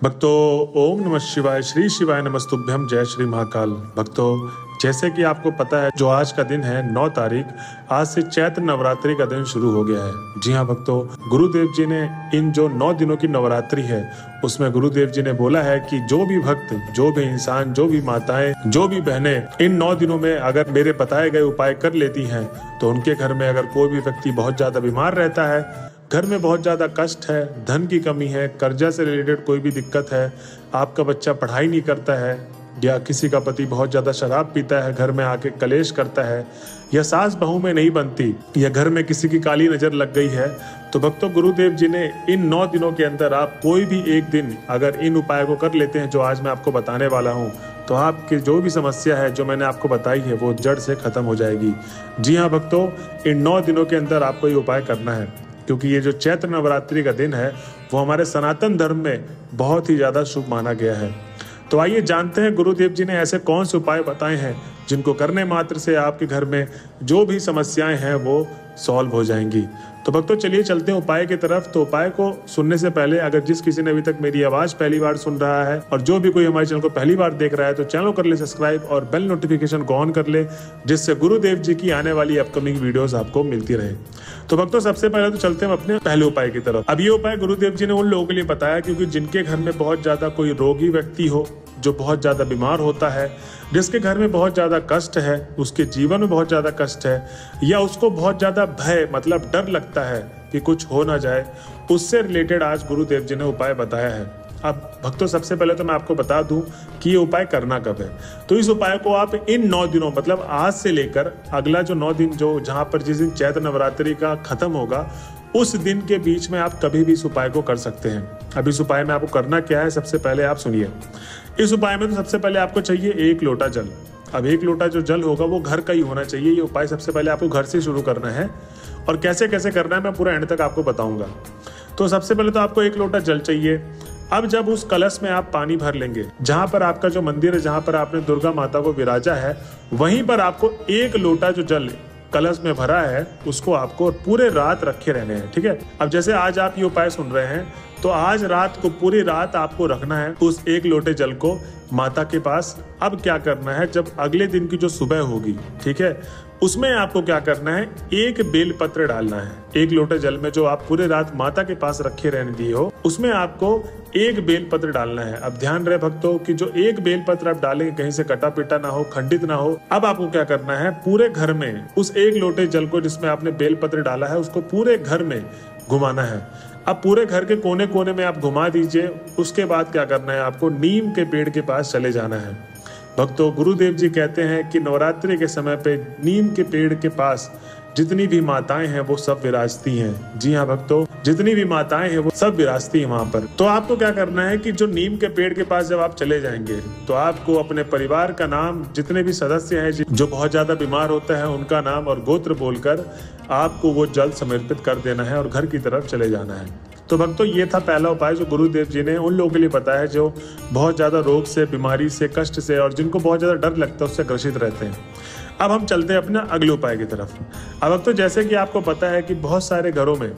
भक्तों, ओम नमः शिवाय, श्री शिवाय नमस्तुभ्यम, जय श्री महाकाल। भक्तों, जैसे कि आपको पता है, जो आज का दिन है 9 तारीख, आज से चैत्र नवरात्रि का दिन शुरू हो गया है। जी हाँ भक्तों, गुरुदेव जी ने इन जो 9 दिनों की नवरात्रि है, उसमें गुरुदेव जी ने बोला है कि जो भी भक्त, जो भी इंसान, जो भी माताएं, जो भी बहनें इन 9 दिनों में अगर मेरे बताए गए उपाय कर लेती हैं, तो उनके घर में अगर कोई भी व्यक्ति बहुत ज्यादा बीमार रहता है, घर में बहुत ज़्यादा कष्ट है, धन की कमी है, कर्जा से रिलेटेड कोई भी दिक्कत है, आपका बच्चा पढ़ाई नहीं करता है, या किसी का पति बहुत ज़्यादा शराब पीता है, घर में आके कलेश करता है, या सास बहू में नहीं बनती, या घर में किसी की काली नज़र लग गई है, तो भक्तों गुरुदेव जी ने इन 9 दिनों के अंदर आप कोई भी एक दिन अगर इन उपाय को कर लेते हैं जो आज मैं आपको बताने वाला हूँ, तो आपकी जो भी समस्या है जो मैंने आपको बताई है वो जड़ से खत्म हो जाएगी। जी हाँ भक्तों, इन 9 दिनों के अंदर आपको ये उपाय करना है, क्योंकि ये जो चैत्र नवरात्रि का दिन है वो हमारे सनातन धर्म में बहुत ही ज़्यादा शुभ माना गया है। तो आइए जानते हैं गुरुदेव जी ने ऐसे कौन से उपाय बताए हैं जिनको करने मात्र से आपके घर में जो भी समस्याएं हैं वो सॉल्व हो जाएंगी। तो भक्तों चलिए चलते हैं उपाय की तरफ। तो उपाय को सुनने से पहले अगर जिस किसी ने अभी तक मेरी आवाज़ पहली बार सुन रहा है और जो भी कोई हमारे चैनल को पहली बार देख रहा है, तो चैनल को कर ले सब्सक्राइब और बेल नोटिफिकेशन को ऑन कर ले, जिससे गुरुदेव जी की आने वाली अपकमिंग वीडियोस आपको मिलती रहे। तो भक्तों सबसे पहले तो चलते हैं अपने पहले उपाय की तरफ। अब ये उपाय गुरुदेव जी ने उन लोगों के लिए बताया क्योंकि जिनके घर में बहुत ज्यादा कोई रोगी व्यक्ति हो, जो बहुत ज्यादा बीमार होता है, जिसके घर में बहुत ज्यादा कष्ट है, उसके जीवन में बहुत ज्यादा कष्ट है, या उसको बहुत ज्यादा भय मतलब डर लगता है कि कुछ हो ना जाए, उससे रिलेटेड आज गुरुदेव जी ने उपाय बताया है। अब भक्तों सबसे पहले तो मैं आपको बता दूं कि ये उपाय करना कब है। तो इस उपाय को आप इन 9 दिनों मतलब आज से लेकर अगला जो 9 दिन जो जहां पर जिस दिन चैत्र नवरात्रि का खत्म होगा उस दिन के बीच में आप कभी भी इस उपाय को कर सकते हैं। अब इस उपाय में आपको करना क्या है, सबसे पहले आप सुनिए। इस उपाय में तो सबसे पहले आपको चाहिए 1 लोटा जल। अब 1 लोटा जो जल होगा वो घर का ही होना चाहिए। ये उपाय सबसे पहले आपको घर से शुरू करना है और कैसे कैसे करना है मैं पूरा एंड तक आपको बताऊंगा। तो सबसे पहले तो आपको 1 लोटा जल चाहिए। अब जब उस कलश में आप पानी भर लेंगे, जहां पर आपका जो मंदिर है, जहां पर आपने दुर्गा माता को विराजा है, वहीं पर आपको 1 लोटा जो जल कलश में भरा है उसको आपको पूरे रात रखे रहने हैं। ठीक है। अब जैसे आज आप ये उपाय सुन रहे हैं, तो आज रात को पूरी रात आपको रखना है उस 1 लोटे जल को माता के पास। अब क्या करना है, जब अगले दिन की जो सुबह होगी, ठीक है, उसमें आपको क्या करना है, 1 बेलपत्र डालना है। 1 लोटे जल में जो आप पूरे रात माता के पास रखे रहने दिए हो, उसमें आपको 1 बेलपत्र डालना है। अब ध्यान रहे भक्तों कि जो 1 बेलपत्र आप डालेंगे कहीं से कटा पिटा ना हो, खंडित ना हो। अब आपको क्या करना है, पूरे घर में उस 1 लोटे जल को जिसमें आपने बेलपत्र डाला है उसको पूरे घर में घुमाना है। अब पूरे घर के कोने कोने में आप घुमा दीजिए। उसके बाद क्या करना है, आपको नीम के पेड़ के पास चले जाना है। भक्तों गुरुदेव जी कहते हैं कि नवरात्रि के समय पे नीम के पेड़ के पास जितनी भी माताएं हैं वो सब विराजती हैं। जी हाँ भक्तों, जितनी भी माताएं हैं वो सब विराजती हैं वहां पर। तो आपको क्या करना है कि जो नीम के पेड़ के पास जब आप चले जाएंगे, तो आपको अपने परिवार का नाम, जितने भी सदस्य हैं जो बहुत ज्यादा बीमार होता है उनका नाम और गोत्र बोलकर आपको वो जल समर्पित कर देना है और घर की तरफ चले जाना है। तो भक्तों ये था पहला उपाय जो गुरुदेव जी ने उन लोगों के लिए बताया है जो बहुत ज्यादा रोग से, बीमारी से, कष्ट से और जिनको बहुत ज्यादा डर लगता है उससे ग्रसित रहते हैं। अब हम चलते हैं अपने अगले उपाय की तरफ। अब तो जैसे कि आपको पता है कि बहुत सारे घरों में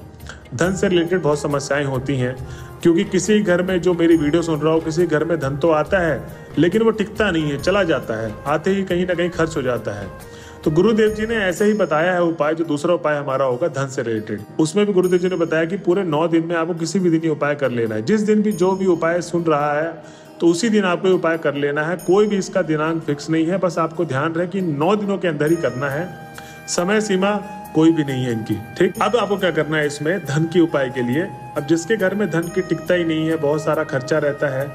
धन से रिलेटेड बहुत समस्याएं होती हैं, क्योंकि किसी घर में जो मेरी वीडियो सुन रहा हो, किसी घर में धन तो आता है लेकिन वो टिकता नहीं है, चला जाता है, आते ही कहीं ना कहीं खर्च हो जाता है। तो गुरुदेव जी ने ऐसे ही बताया है उपाय, जो दूसरा उपाय हमारा होगा धन से रिलेटेड। उसमें भी गुरुदेव जी ने बताया कि पूरे 9 दिन में आपको किसी भी दिन ये उपाय कर लेना है। जिस दिन भी जो भी उपाय सुन रहा है तो उसी दिन आपको उपाय कर लेना है। कोई भी इसका दिनांक फिक्स नहीं है, बस आपको ध्यान रहे कि 9 दिनों के अंदर ही करना है, समय सीमा कोई भी नहीं है इनकी। ठीक। अब आपको क्या करना है इसमें धन के उपाय के लिए। अब जिसके घर में धन की टिकता ही नहीं है, बहुत सारा खर्चा रहता है,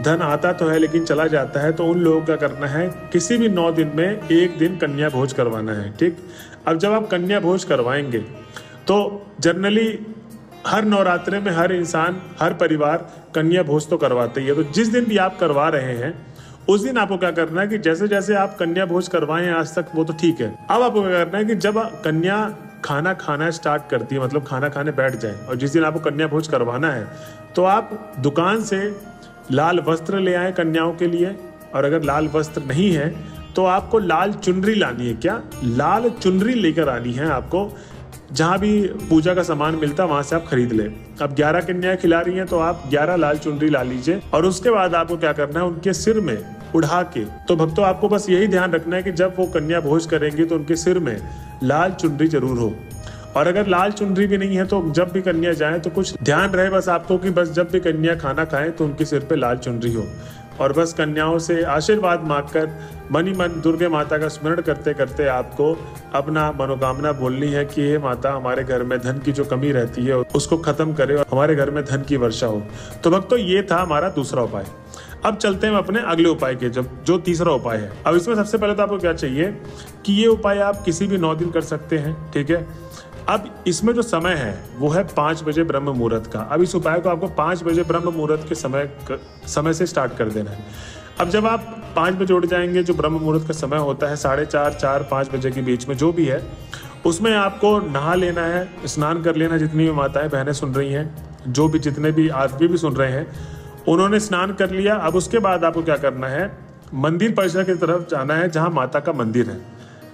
धन आता तो है लेकिन चला जाता है, तो उन लोगों का करना है किसी भी 9 दिन में 1 दिन कन्या भोज करवाना है। ठीक। अब जब आप कन्या भोज करवाएंगे तो जनरली हर नवरात्रे में हर इंसान, हर परिवार कन्या भोज तो करवाते ही है। तो जिस दिन भी आप करवा रहे हैं उस दिन आपको क्या करना है कि जैसे जैसे आप कन्या भोज करवाए हैं आज तक वो तो ठीक है, अब आपको क्या करना है कि जब कन्या खाना खाना स्टार्ट करती है, मतलब खाना खाने बैठ जाए, और जिस दिन आपको कन्या भोज करवाना है तो आप दुकान से लाल वस्त्र ले आए कन्याओं के लिए, और अगर लाल वस्त्र नहीं है तो आपको लाल चुनरी लानी है। क्या? लाल चुनरी लेकर आनी है आपको। जहाँ भी पूजा का सामान मिलता है वहां से आप खरीद ले। अब 11 कन्याएं खिला रही हैं तो आप 11 लाल चुनरी ला लीजिए और उसके बाद आपको क्या करना है, उनके सिर में उड़ा के, तो भक्तों आपको बस यही ध्यान रखना है कि जब वो कन्या भोज करेंगी तो उनके सिर में लाल चुनरी जरूर हो। और अगर लाल चुनरी भी नहीं है तो जब भी कन्या जाए तो कुछ ध्यान रहे बस आपको कि बस जब भी कन्या खाना खाए तो उनके सिर पे लाल चुनरी हो। और बस कन्याओं से आशीर्वाद मांगकर मन ही मन दुर्गे माता का स्मरण करते करते आपको अपना मनोकामना बोलनी है कि हे माता, हमारे घर में धन की जो कमी रहती है उसको खत्म करे और हमारे घर में धन की वर्षा हो। तो भक्तों ये था हमारा दूसरा उपाय। अब चलते हैं अपने अगले उपाय के, जो तीसरा उपाय है। अब इसमें सबसे पहले तो आपको क्या चाहिए कि ये उपाय आप किसी भी 9 दिन कर सकते हैं, ठीक है। अब इसमें जो समय है वो है 5 बजे ब्रह्म मुहूर्त का। अब इस उपाय को आपको 5 बजे ब्रह्म मुहूर्त के समय से स्टार्ट कर देना है। अब जब आप 5 बजे उठ जाएंगे, जो ब्रह्म मुहूर्त का समय होता है 4:30, 4, 5 बजे के बीच में जो भी है, उसमें आपको नहा लेना है, स्नान कर लेना। जितनी भी माताएं बहनें सुन रही हैं, जो भी जितने भी आदमी भी सुन रहे हैं, उन्होंने स्नान कर लिया। अब उसके बाद आपको क्या करना है, मंदिर परिसर की तरफ जाना है जहाँ माता का मंदिर है।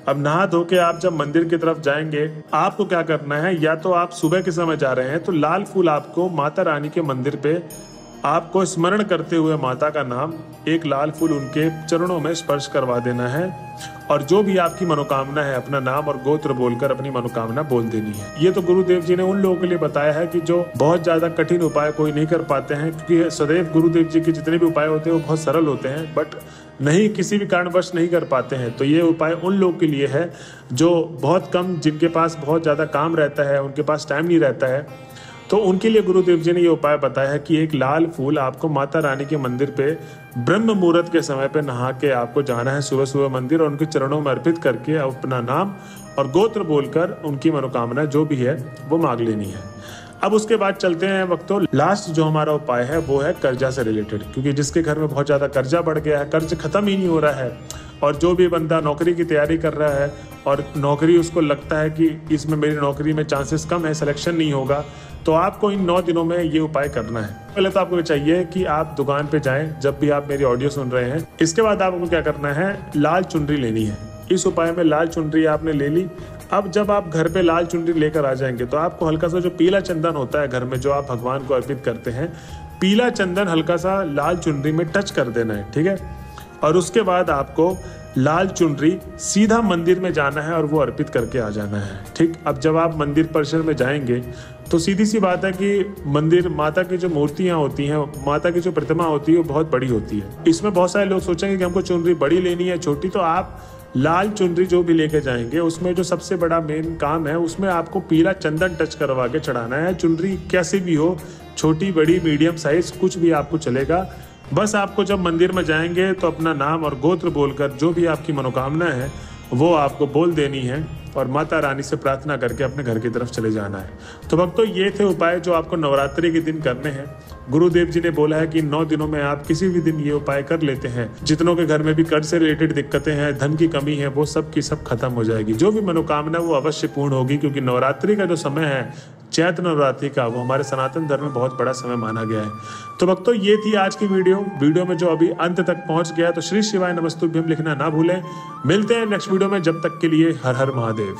अब नहा धो के आप जब मंदिर की तरफ जाएंगे, आपको क्या करना है, या तो आप सुबह के समय जा रहे हैं तो लाल फूल आपको माता रानी के मंदिर पे आपको स्मरण करते हुए माता का नाम, एक लाल फूल उनके चरणों में स्पर्श करवा देना है और जो भी आपकी मनोकामना है अपना नाम और गोत्र बोलकर अपनी मनोकामना बोल देनी है। ये तो गुरुदेव जी ने उन लोगों के लिए बताया है कि जो बहुत ज्यादा कठिन उपाय कोई नहीं कर पाते हैं, क्योंकि सदैव गुरुदेव जी के जितने भी उपाय होते हैं वो बहुत सरल होते हैं, बट नहीं किसी भी कारणवश नहीं कर पाते हैं। तो ये उपाय उन लोगों के लिए है जो बहुत कम, जिनके पास बहुत ज्यादा काम रहता है, उनके पास टाइम नहीं रहता है, तो उनके लिए गुरुदेव जी ने ये उपाय बताया है कि एक लाल फूल आपको माता रानी के मंदिर पे ब्रह्म मुहूर्त के समय पे नहा के आपको जाना है सुबह सुबह मंदिर और उनके चरणों में अर्पित करके अपना नाम और गोत्र बोलकर उनकी मनोकामना जो भी है वो मांग लेनी है। अब उसके बाद चलते हैं वक्तों, लास्ट जो हमारा उपाय है वो है कर्जा से रिलेटेड, क्योंकि जिसके घर में बहुत ज्यादा कर्जा बढ़ गया है, कर्ज खत्म ही नहीं हो रहा है, और जो भी बंदा नौकरी की तैयारी कर रहा है और नौकरी उसको लगता है कि इसमें मेरी नौकरी में चांसेस कम है, सिलेक्शन नहीं होगा, तो आपको इन 9 दिनों में ये उपाय करना है। पहले तो आपको चाहिए कि आप दुकान पे जाएं जब भी आप मेरी ऑडियो सुन रहे हैं। इसके बाद आपको क्या करना है, लाल चुनरी लेनी है। इस उपाय में लाल चुनरी आपने ले ली। अब जब आप घर पे लाल चुनरी लेकर आ जाएंगे तो आपको हल्का सा जो पीला चंदन होता है घर में, जो आप भगवान को अर्पित करते हैं, पीला चंदन हल्का सा लाल चुनरी में टच कर देना है, ठीक है। और उसके बाद आपको लाल चुनरी सीधा मंदिर में जाना है और वो अर्पित करके आ जाना है, ठीक। अब जब आप मंदिर परिसर में जाएंगे तो सीधी सी बात है कि मंदिर, माता की जो मूर्तियां होती हैं, माता की जो प्रतिमा होती है वो बहुत बड़ी होती है। इसमें बहुत सारे लोग सोचेंगे कि हमको चुनरी बड़ी लेनी है छोटी, तो आप लाल चुनरी जो भी लेके जाएंगे उसमें जो सबसे बड़ा मेन काम है उसमें आपको पीला चंदन टच करवा के चढ़ाना है। चुनरी कैसी भी हो, छोटी बड़ी मीडियम साइज कुछ भी आपको चलेगा। बस आपको जब मंदिर में जाएंगे तो अपना नाम और गोत्र बोलकर जो भी आपकी मनोकामना है वो आपको बोल देनी है और माता रानी से प्रार्थना करके अपने घर की तरफ चले जाना है। तो भक्तों ये थे उपाय जो आपको नवरात्रि के दिन करने हैं। गुरुदेव जी ने बोला है कि 9 दिनों में आप किसी भी दिन ये उपाय कर लेते हैं, जितनों के घर में भी कर्ज से रिलेटेड दिक्कतें हैं, धन की कमी है, वो सब की सब खत्म हो जाएगी। जो भी मनोकामना वो अवश्य पूर्ण होगी, क्योंकि नवरात्रि का जो समय है चैत्र नवरात्रि का, वो हमारे सनातन धर्म में बहुत बड़ा समय माना गया है। तो भक्तों ये थी आज की वीडियो में जो अभी अंत तक पहुंच गया, तो श्री शिवाय नमस्तुभ्यम लिखना ना भूलें। मिलते हैं नेक्स्ट वीडियो में, जब तक के लिए हर हर महादेव।